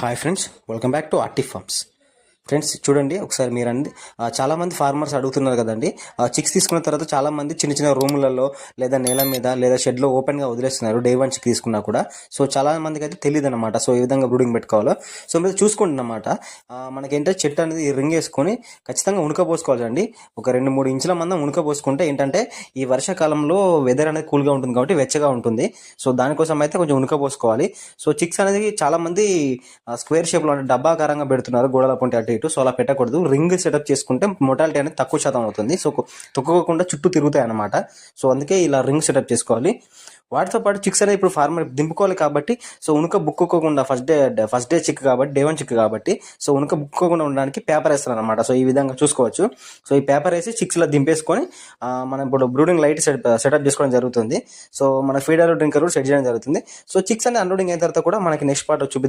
Hi friends, welcome back to RT farms. Friends చూడండి ఒకసారి మీరండి, చాలామంది ఫార్మర్స్ అడుగుతున్నారు కదండి. చిక్స్ తీసుకున్న తర్వాత చాలామంది చిన్న చిన్న రూములలో లేదా నేల మీద లేదా షెడ్లో ఓపెన్గా వదిలేస్తున్నారు డే 1 చిక్ తీసుకున్నా కూడా. సో చాలా మందికి అయితే తెలియదు అనమాట. సో ఈ విధంగా బ్రూడింగ్ పెట్టుకోవాలో. సో మీరు చూసుకుంటున్నమాట, మనకేంటంటే చెట్టు అనేది రింగ్ వేసుకొని ఖచ్చితంగా ఉణకపోసుకోవాలండి. ఒక 2-3 ఇంచుల మందం ఉణకపోసుకుంటే ఏంటంటే ఈ వర్షాకాలంలో వెదర్ అనేది కూల్గా ఉంటుంది కాబట్టి వెచ్చగా ఉంటుంది. సో దానికోసం అయితే కొంచెం ఉణకపోసుకోవాలి. సో చిక్స్ అనేది చాలామంది స్క్వేర్ షేప్లో అంటే డబ్బాకారంగా పెడుతున్నారు, గోడల పొంటి అటు ఇటు. సో అలా పెట్టకూడదు. రింగ్ సెటప్ చేసుకుంటే మొటాలిటీ అనేది తక్కువ శాతం అవుతుంది. సో తొక్కకుండా చుట్టూ తిరుగుతాయి అన్నమాట. సో అందుకే ఇలా రింగ్ సెటప్ చేసుకోవాలి. వాటితో పాటు చిక్స్ అనేది ఇప్పుడు ఫార్మర్ దింపుకోవాలి కాబట్టి సో ఉనుక బుక్కోకుండా ఫస్ట్ డే చిక్ కాబట్టి డే 1 చిక్ కాబట్టి సో ఉనుక బుక్కోకుండా ఉండడానికి పేపర్ వేస్తారు అనమాట. సో ఈ విధంగా చూసుకోవచ్చు. సో ఈ పేపర్ వేసి చిక్స్లో దింపేసుకొని మనం ఇప్పుడు బ్రూడింగ్ లైట్ సెటప్ చేసుకోవడం జరుగుతుంది. సో మన ఫీడర్ డ్రింకర్ సెట్ చేయడం జరుగుతుంది. సో చిక్స్ అనేది అన్లోడింగ్ అయిన తర్వాత కూడా మనకి నెక్స్ట్ పార్ట్ చూపి